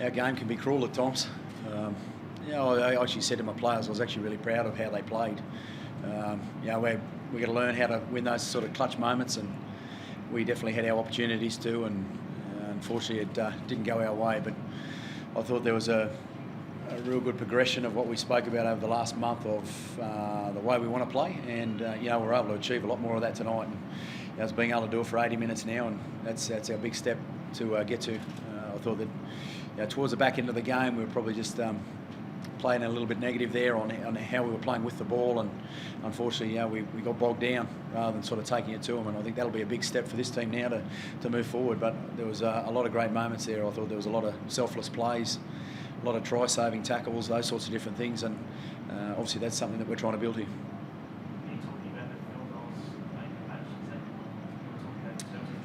our game can be cruel at times. I actually said to my players, I was actually really proud of how they played. We've got to learn how to win those sort of clutch moments, and we definitely had our opportunities too, and unfortunately it didn't go our way. But I thought there was a real good progression of what we spoke about over the last month of the way we want to play, and we're able to achieve a lot more of that tonight. And it's being able to do it for 80 minutes now, and that's our big step to get to. I thought that towards the back end of the game we were probably just playing a little bit negative there on how we were playing with the ball, and unfortunately we got bogged down rather than sort of taking it to them. And I think that'll be a big step for this team now to move forward. But there was a lot of great moments there. I thought there was a lot of selfless plays, a lot of try-saving tackles, those sorts of different things, and obviously that's something that we're trying to build here.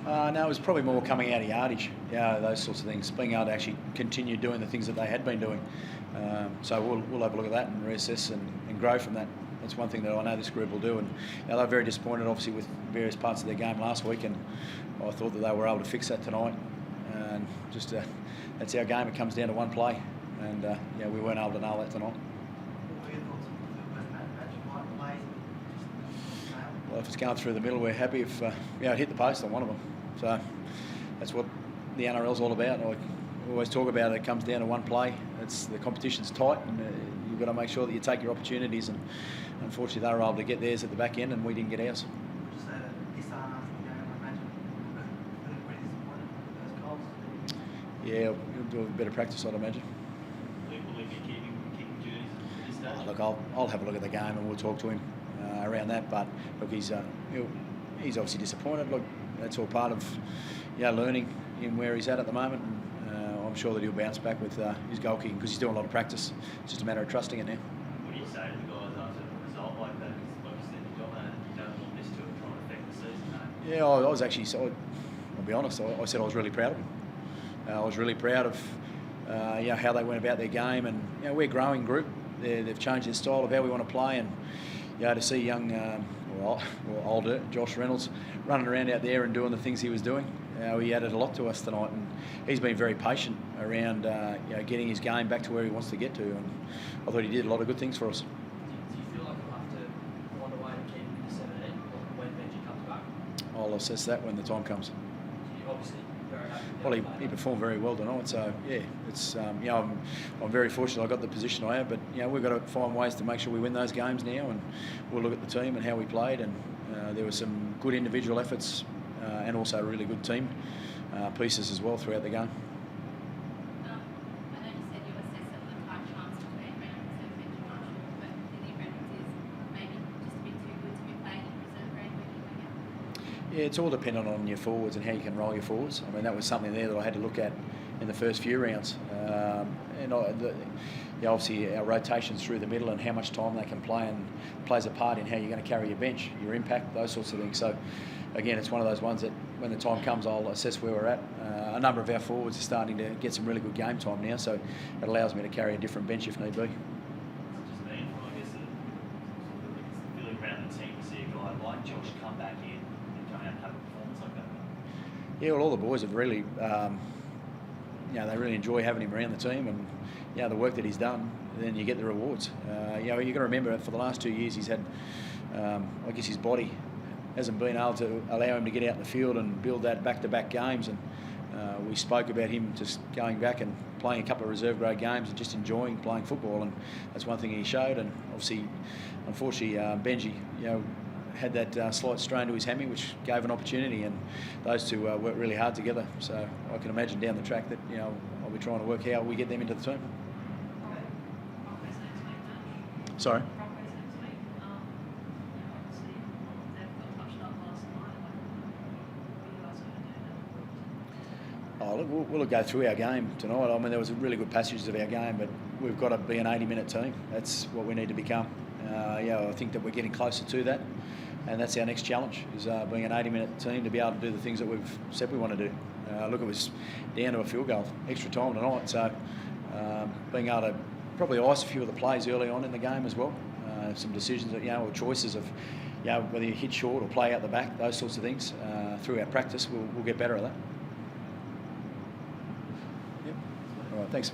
No, it was probably more coming out of Yardage, those sorts of things, being able to actually continue doing the things that they had been doing. So we'll have a look at that and reassess and grow from that. That's one thing that I know this group will do. And they're very disappointed, obviously, with various parts of their game last week, and I thought that they were able to fix that tonight. And just that's our game. It comes down to one play, and we weren't able to nail that tonight. Well, if it's going through the middle, we're happy if it hit the post on one of them. So that's what the NRL's all about. I always talk about it. It comes down to one play. The competition's tight, and you've got to make sure that you take your opportunities. And unfortunately, they were able to get theirs at the back end, and we didn't get ours. Yeah, we'll do a bit of practice, I'd imagine. Look, I'll have a look at the game and we'll talk to him around that. But look, he's obviously disappointed. Look, that's all part of learning in where he's at the moment. And I'm sure that he'll bounce back with his goal kicking because he's doing a lot of practice. It's just a matter of trusting it now. What do you say to the guys after a result like that? Like you said, you don't want this to try and affect the season. Yeah, I was actually. I'll be honest. I said I was really proud of him. I was really proud of how they went about their game, and we're a growing group. They've changed their style of how we want to play, and to see young or older Josh Reynolds running around out there and doing the things he was doing, he added a lot to us tonight, and he's been very patient around getting his game back to where he wants to get to, and I thought he did a lot of good things for us. Do you feel like you'll have to find a way to keep him to 17 when Benji comes back? I'll assess that when the time comes. You're obviously very happy. Well, he performed very well tonight, so it's I'm very fortunate I got the position I have, but we've got to find ways to make sure we win those games now, and we'll look at the team and how we played, and there were some good individual efforts and also really good team pieces as well throughout the game. I know you said you assessed that the tight chance between Reynolds and Benji Marshall, but do you think Reynolds is maybe just a bit too good to be playing in reserve grade when you went out? Yeah, it's all dependent on your forwards and how you can roll your forwards. I mean, that was something there that I had to look at in the first few rounds. Obviously our rotations through the middle and how much time they can play and plays a part in how you're going to carry your bench, your impact, those sorts of things. So again, it's one of those ones that when the time comes, I'll assess where we're at. A number of our forwards are starting to get some really good game time now, so it allows me to carry a different bench if need be. Just mean, I guess, feeling around the team to see a guy like Josh come back in and come out and have a performance like that. Yeah, well, all the boys have really, they really enjoy having him around the team, and the work that he's done, then you get the rewards. You've got to remember for the last 2 years he's had, I guess his body hasn't been able to allow him to get out in the field and build that back-to-back games, and we spoke about him just going back and playing a couple of reserve grade games and just enjoying playing football, and that's one thing he showed. And obviously, unfortunately, Benji, had that slight strain to his hammy, which gave an opportunity, and those two worked really hard together. So I can imagine down the track that I'll be trying to work how we get them into the team. Sorry. Oh, look, we'll go through our game tonight. I mean, there was really good passages of our game, but we've got to be an 80-minute team. That's what we need to become. I think that we're getting closer to that, and that's our next challenge, is being an 80-minute team to be able to do the things that we've said we want to do. Look, it was down to a field goal, extra time tonight, so being able to probably ice a few of the plays early on in the game as well. Some decisions that, or choices of, whether you hit short or play out the back, those sorts of things. Through our practice, we'll get better at that. Yep. All right, thanks.